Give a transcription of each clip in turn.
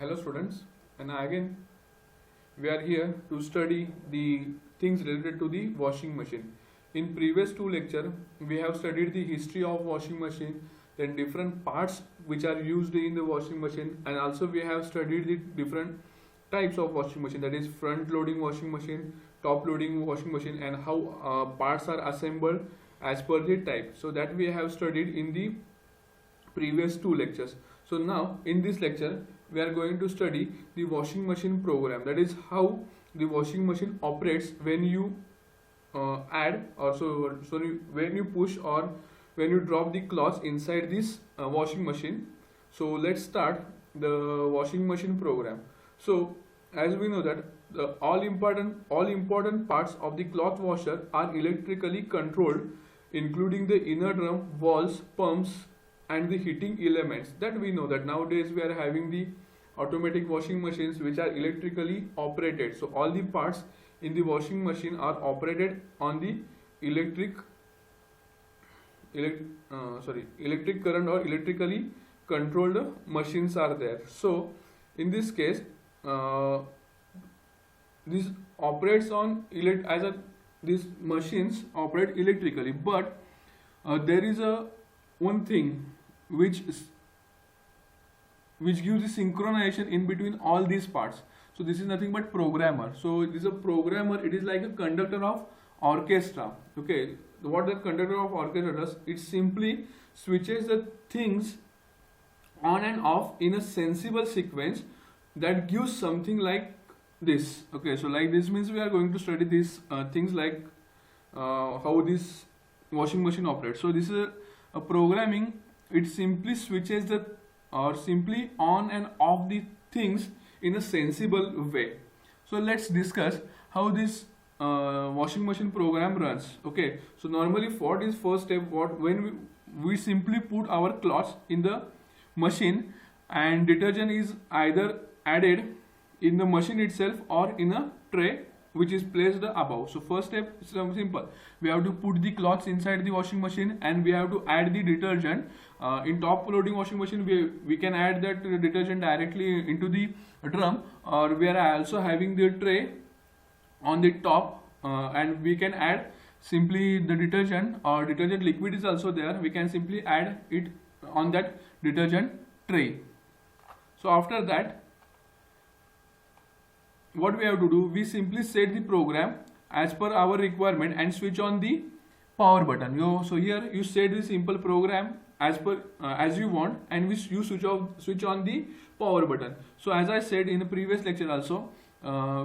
Hello students, and again we are here to study the things related to the washing machine. In previous two lecture we have studied the history of washing machine, then different parts which are used in the washing machine, and also we have studied the different types of washing machine, that is front loading washing machine, top loading washing machine, and how parts are assembled as per the type. So that we have studied in the previous two lectures. So now in this lecture we are going to study the washing machine program, that is how the washing machine operates when you add or sorry when you push or when you drop the cloths inside this washing machine. So let's start the washing machine program. So as we know that the all important parts of the cloth washer are electrically controlled, including the inner drum, valves, pumps, and the heating elements. That we know that nowadays we are having the automatic washing machines which are electrically operated. So all the parts in the washing machine are operated on the electric current, or electrically controlled machines are there. So in this case this operates on these machines operate electrically, but there is a one thing which gives the synchronization in between all these parts. So this is nothing but programmer. So this is a programmer, it is like a conductor of orchestra. Okay, what the conductor of orchestra does, it simply switches the things on and off in a sensible sequence that gives something like this. Okay, so like this means we are going to study these things like how this washing machine operates. So this is a programming, it simply switches the or simply on and off the things in a sensible way. So let's discuss how this washing machine program runs. Okay, so normally for this first step, when we simply put our cloths in the machine, and detergent is either added in the machine itself or in a tray which is placed above. So first step is simple. We have to put the cloths inside the washing machine and we have to add the detergent. In top loading washing machine we can add that detergent directly into the drum, or we are also having the tray on the top and we can add simply the detergent, or detergent liquid is also there, we can simply add it on that detergent tray. So after that, what we have to do, we simply set the program as per our requirement and switch on the power button. So here you set the simple program as per as you want, and you switch on the power button. So as I said in the previous lecture also,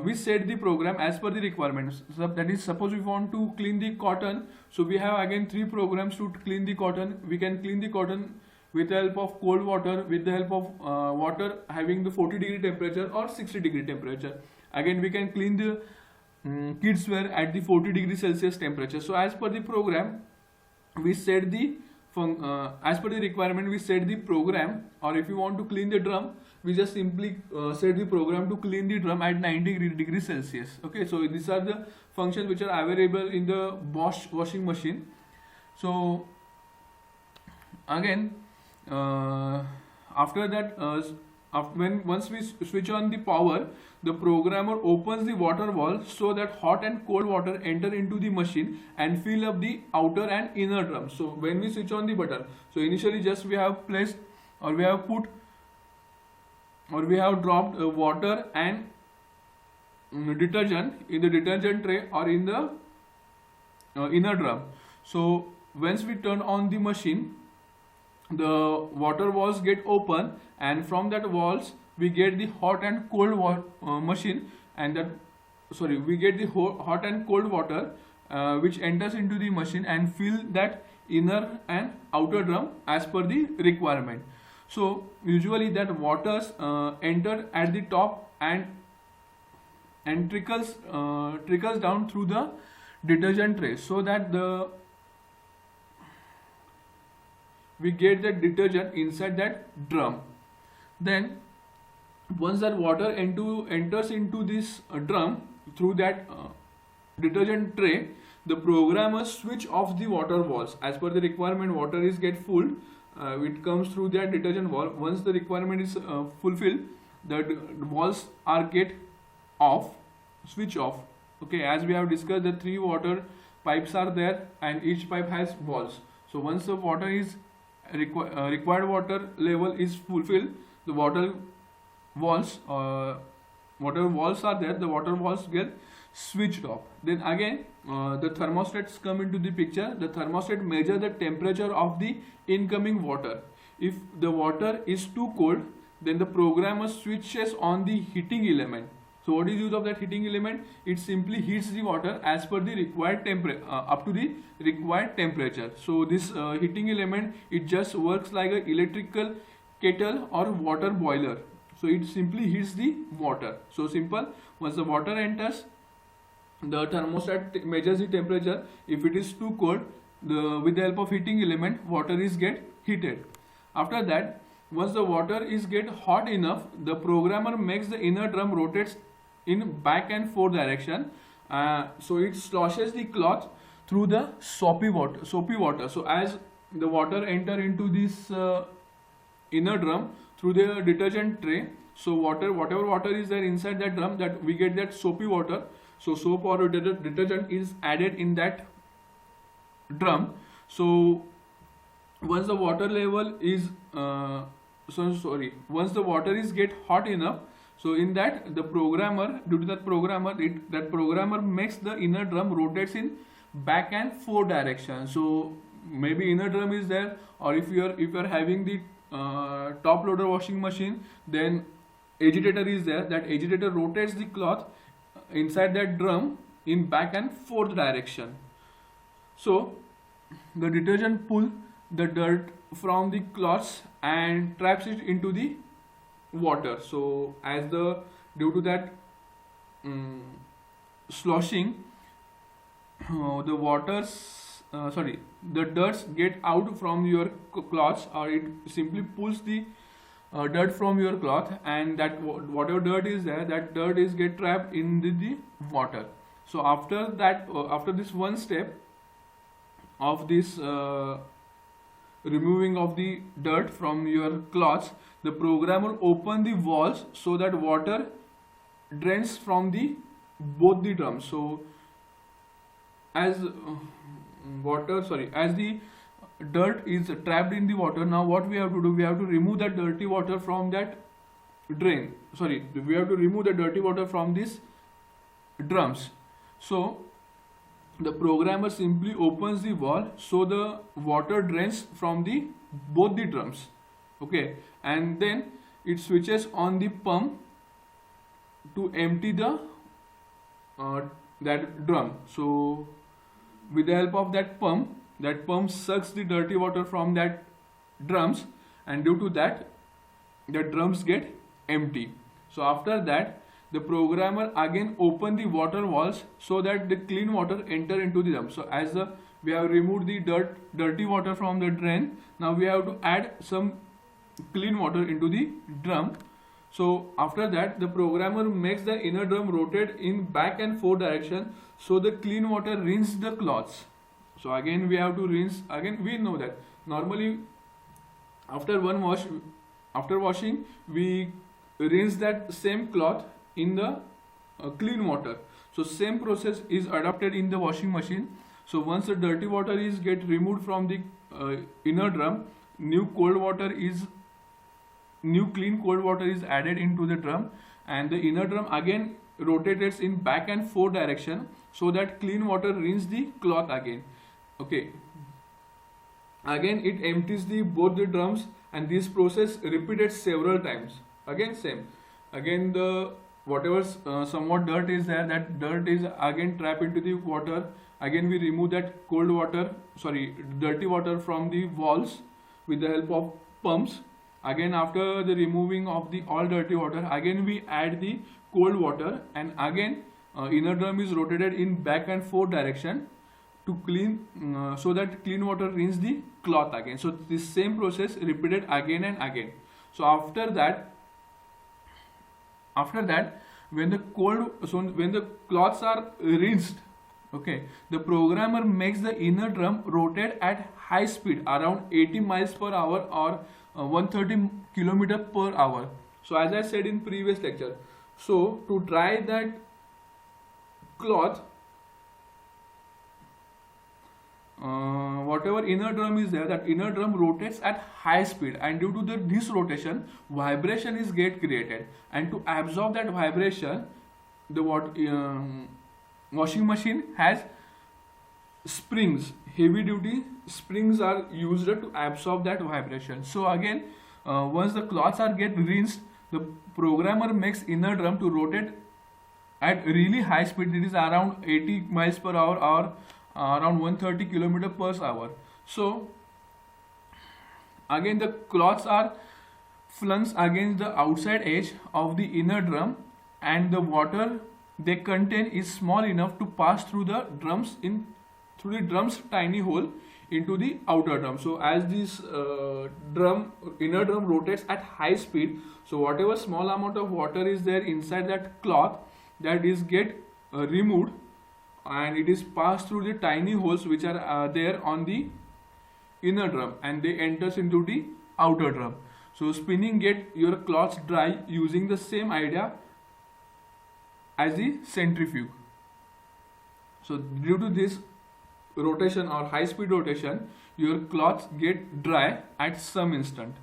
we set the program as per the requirements. So that is, suppose we want to clean the cotton, so we have again three programs to clean the cotton. We can clean the cotton with the help of cold water, with the help of water having the 40-degree temperature or 60-degree temperature. Again we can clean the kids wear at the 40 Celsius temperature. So as per the program we set the as per the requirement we set the program, or if you want to clean the drum, we just simply set the program to clean the drum at 90 degrees Celsius. Okay, so these are the functions which are available in the Bosch washing machine. So again after that, once we switch on the power, the programmer opens the water valve so that hot and cold water enter into the machine and fill up the outer and inner drums. So when we switch on the button, so initially just we have placed, or we have put, or we have dropped water and detergent in the detergent tray or in the inner drum. So once we turn on the machine, the water valves get open, and from that valves we get the hot and cold machine, and that we get the hot and cold water which enters into the machine and fill that inner and outer drum as per the requirement. So usually that waters enter at the top and trickles down through the detergent tray, so that we get that detergent inside that drum. Then once that water enters into this drum through that detergent tray, the programmer switch off the water valves. As per the requirement, water is get full, it comes through that detergent valve. Once the requirement is fulfilled, the valves are get off, switch off. Okay, as we have discussed, the 3 water pipes are there and each pipe has valves. So once the water is required water level is fulfilled, the water valves, whatever valves are there, the water valves get switched off. Then again, the thermostats come into the picture. The thermostat measure the temperature of the incoming water. If the water is too cold, then the programmer switches on the heating element. So what is use of that heating element? It simply heats the water as per the required temperature, up to the required temperature. So this heating element, it just works like an electrical kettle or water boiler. So it simply heats the water. So simple. Once the water enters, the thermostat measures the temperature. If it is too cold, with the help of heating element, water is get heated. After that, once the water is get hot enough, the programmer makes the inner drum rotates in back and forth direction. So it sloshes the cloth through the soapy water. So as the water enter into this inner drum through the detergent tray, so whatever water is there inside that drum, that we get that soapy water. So soap or detergent is added in that drum. So once the water level is once the water is get hot enough, so in that the programmer, due to that programmer makes the inner drum rotates in back and forth direction. So maybe inner drum is there, or if you are having the top loader washing machine, then agitator is there. That agitator rotates the cloth inside that drum in back and forth direction. So the detergent pull the dirt from the cloths and traps it into the water. So as due to that sloshing, the dirts get out from your cloths, or it simply pulls the dirt from your cloth, and that whatever dirt is there, that dirt is get trapped in the water. So after that, after this one step of this removing of the dirt from your cloths, the programmer open the valves so that water drains from both the drums. So as the dirt is trapped in the water, now what we have to do, we have to remove that dirty water from that drain. We have to remove the dirty water from these drums. So the programmer simply opens the valve so the water drains from both the drums. Okay, and then it switches on the pump to empty that drum. So with the help of that pump sucks the dirty water from that drums, and due to that the drums get empty. So after that, the programmer again open the water valves so that the clean water enter into the drum. So as we have removed the dirty water from the drain, now we have to add some clean water into the drum. So after that, the programmer makes the inner drum rotate in back and forth direction so the clean water rinses the cloths. So again we have to rinse. Again we know that normally after washing we rinse that same cloth in the clean water. So same process is adopted in the washing machine. So once the dirty water is get removed from the inner drum, new clean cold water is added into the drum, and the inner drum again rotates in back and forth direction so that clean water rinses the cloth again. Okay, again it empties both the drums, and this process repeated several times. Again same, again the whatever somewhat dirt is there, that dirt is again trapped into the water. Again we remove that dirty water from the valves with the help of pumps. Again after the removing of all dirty water, again we add the cold water, and again inner drum is rotated in back and forth direction to clean so that clean water rinses the cloth again. So this same process repeated again and again. So after that when the cloths are rinsed, okay, the programmer makes the inner drum rotate at high speed around 80 miles per hour or 130 km per hour. So as I said in previous lecture, so to dry that cloth, whatever inner drum is there, that inner drum rotates at high speed, and due to this rotation, vibration is get created, and to absorb that vibration, the washing machine has springs, heavy duty springs are used to absorb that vibration. So again, once the cloths are get rinsed, the programmer makes inner drum to rotate at really high speed. It is around 80 miles per hour or around 130 kilometer per hour. So again, the cloths are flung against the outside edge of the inner drum, and the water they contain is small enough to pass through the drums through the drum's tiny hole into the outer drum. So as this inner drum rotates at high speed, so whatever small amount of water is there inside that cloth, that is get removed, and it is passed through the tiny holes which are there on the inner drum, and they enters into the outer drum. So spinning get your cloths dry using the same idea as the centrifuge. So due to this rotation or high speed rotation, your cloths get dry at some instant.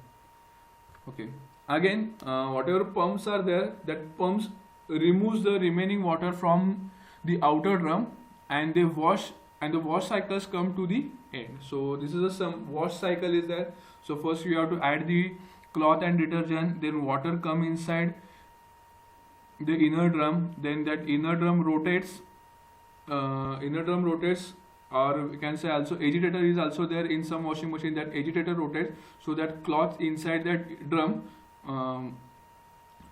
Okay, again, whatever pumps are there, that pumps removes the remaining water from the outer drum, and they wash, and the wash cycles come to the end. So this is some wash cycle is there. So first you have to add the cloth and detergent, then water come inside the inner drum, then that inner drum rotates, or we can say also agitator is also there in some washing machine, that agitator rotates, so that cloth inside that drum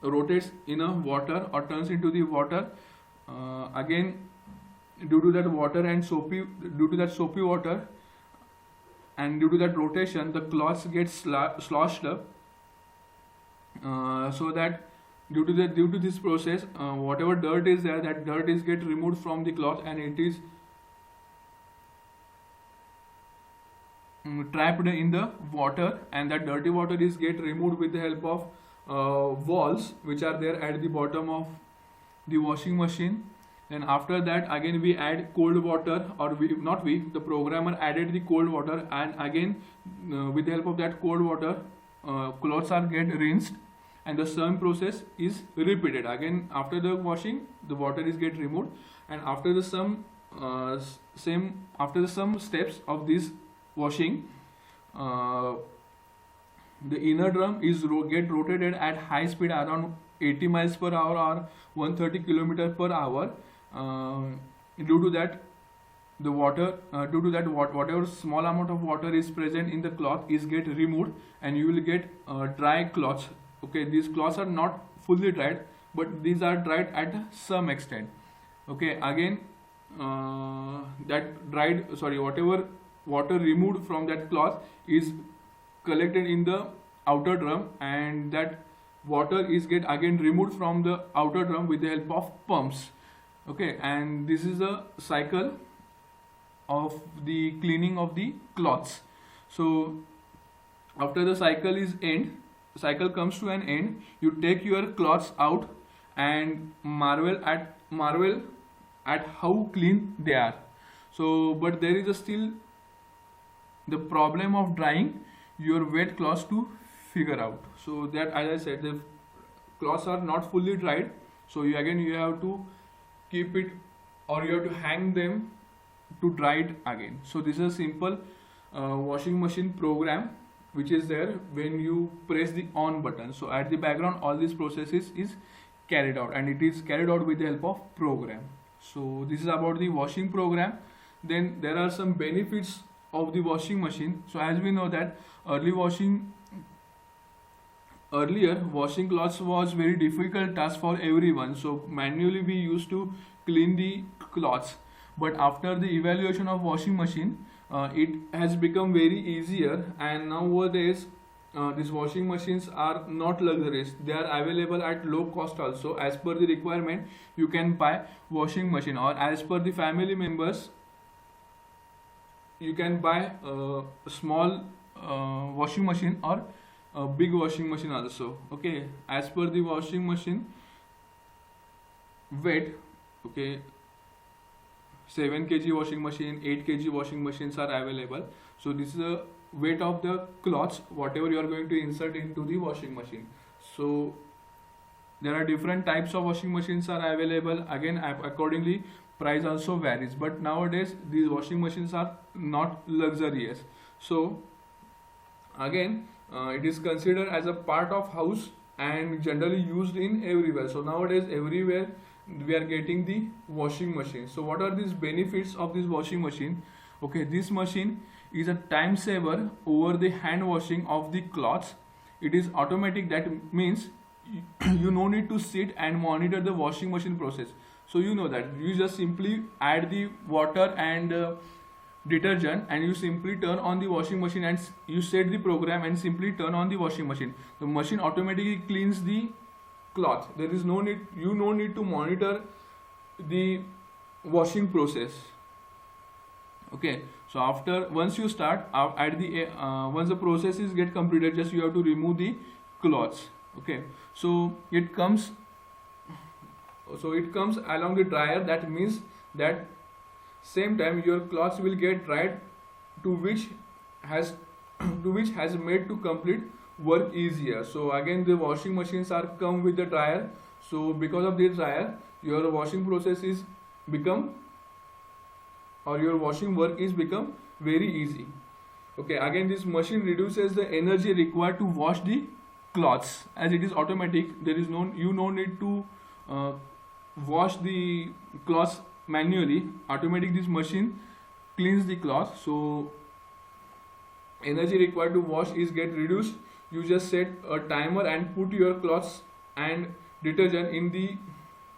rotates in a water or turns into the water. Again, due to that soapy water, and due to that rotation, the cloths get sloshed up, so that due to this process, whatever dirt is there, that dirt is get removed from the cloth, and it is trapped in the water, and that dirty water is get removed with the help of walls which are there at the bottom of the washing machine. Then after that, again we add cold water, or the programmer added the cold water, and again with the help of that cold water, clothes are get rinsed, and the same process is repeated. Again, after the washing, the water is get removed, and after the some steps of this washing, the inner drum is get rotated at high speed around 80 miles per hour or 130 kilometer per hour. Due to that, whatever small amount of water is present in the cloth is get removed, and you will get dry cloths. Okay, these cloths are not fully dried, but these are dried at some extent. Okay, again, whatever water removed from that cloth is collected in the outer drum, and that water is get again removed from the outer drum with the help of pumps. Okay, and this is a cycle of the cleaning of the cloths. So after the cycle comes to an end, you take your cloths out and marvel at how clean they are. So but there is still the problem of drying your wet cloths to figure out. So that, as I said, the cloths are not fully dried, so you have to keep it, or you have to hang them to dry it again. So this is a simple washing machine program which is there when you press the on button. So at the background, all these processes is carried out, and it is carried out with the help of program. So this is about the washing program. Then there are some benefits of the washing machine. So as we know that earlier washing clothes was very difficult task for everyone, so manually we used to clean the cloths. But after the evaluation of washing machine, it has become very easier, and nowadays these washing machines are not luxurious, they are available at low cost also. As per the requirement, you can buy washing machine, or as per the family members, you can buy a small washing machine, or a big washing machine also. Okay, as per the washing machine weight, okay, 7 kg washing machine, 8 kg washing machines are available. So this is the weight of the cloths whatever you are going to insert into the washing machine. So there are different types of washing machines are available. Again, accordingly price also varies, but nowadays these washing machines are not luxurious. So again, it is considered as a part of house and generally used in everywhere. So nowadays everywhere we are getting the washing machine. So what are these benefits of this washing machine? Okay, this machine is a time saver over the hand washing of the cloths. It is automatic, that means you no need to sit and monitor the washing machine process. So you know that you just simply add the water and detergent and you simply turn on the washing machine and you set the program and simply turn on the washing machine. The machine automatically cleans the cloth. There is no need, you no need to monitor the washing process. Okay, so after once you start at the once the process is get completed, just you have to remove the cloths. Okay, so it comes along the dryer. That means that same time your clothes will get dried, to which has made to complete work easier. So again the washing machines are come with the dryer. So because of the dryer your washing process is become, or your washing work is become very easy. Okay, again this machine reduces the energy required to wash the cloths, as it is automatic. There is no need to wash the cloths manually. Automatic this machine cleans the cloth, so energy required to wash is get reduced. You just set a timer and put your cloths and detergent you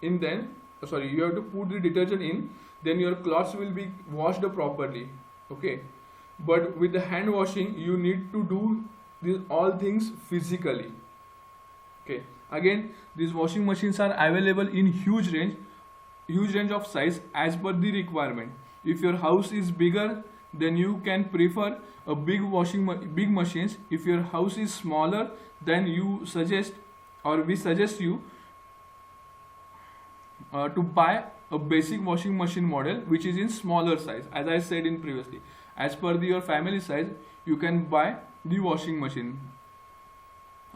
have to put the detergent in, then your cloths will be washed properly. Okay, but with the hand washing you need to do all things physically. Okay, again these washing machines are available in huge range of size as per the requirement. If your house is bigger, then you can prefer a big machines. If your house is smaller, then we suggest you to buy a basic washing machine model which is in smaller size. As I said in previously, as per your family size you can buy the washing machine.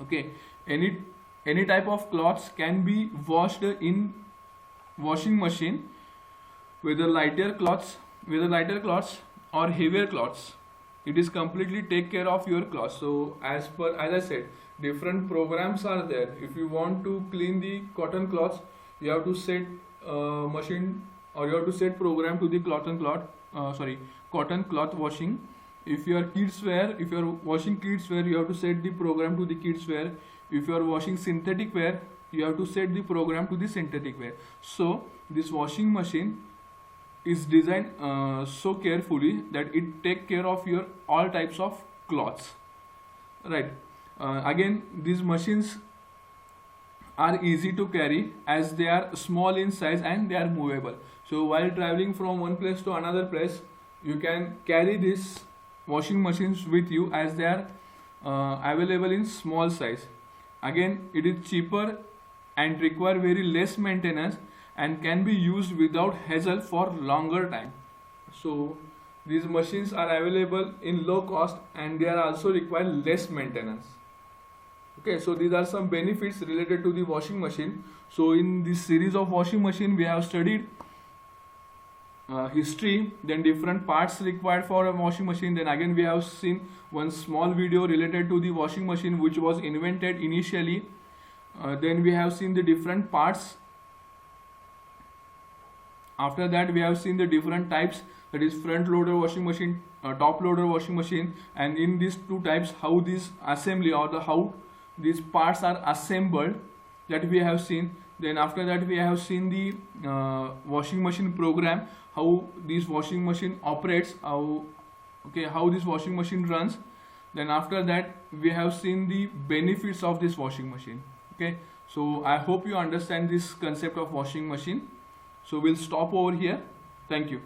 Okay, any type of cloths can be washed in washing machine, whether lighter cloths or heavier cloths. It is completely take care of your cloths. So as I said, different programs are there. If you want to clean the cotton cloths, you have to set machine, or you have to set program to the cotton cloth washing. If you are washing kids wear, you have to set the program to the kids wear. If you are washing synthetic wear, you have to set the program to the synthetic wear. So this washing machine is designed so carefully that it take care of your all types of cloths, right? Again these machines are easy to carry as they are small in size and they are movable. So while traveling from one place to another place, you can carry these washing machines with you as they are available in small size. Again it is cheaper and require very less maintenance and can be used without hassle for longer time. So these machines are available in low cost and they are also require less maintenance. Okay, so these are some benefits related to the washing machine. So in this series of washing machine we have studied history, then different parts required for a washing machine. Then again we have seen one small video related to the washing machine which was invented initially. Then we have seen the different parts. After that we have seen the different types, that is front loader washing machine, top loader washing machine, and in these two types how this assembly or how these parts are assembled, that we have seen. Then after that we have seen the washing machine program, how this washing machine operates, how this washing machine runs. Then after that we have seen the benefits of this washing machine. Okay, so I hope you understand this concept of washing machine. So we'll stop over here. Thank you.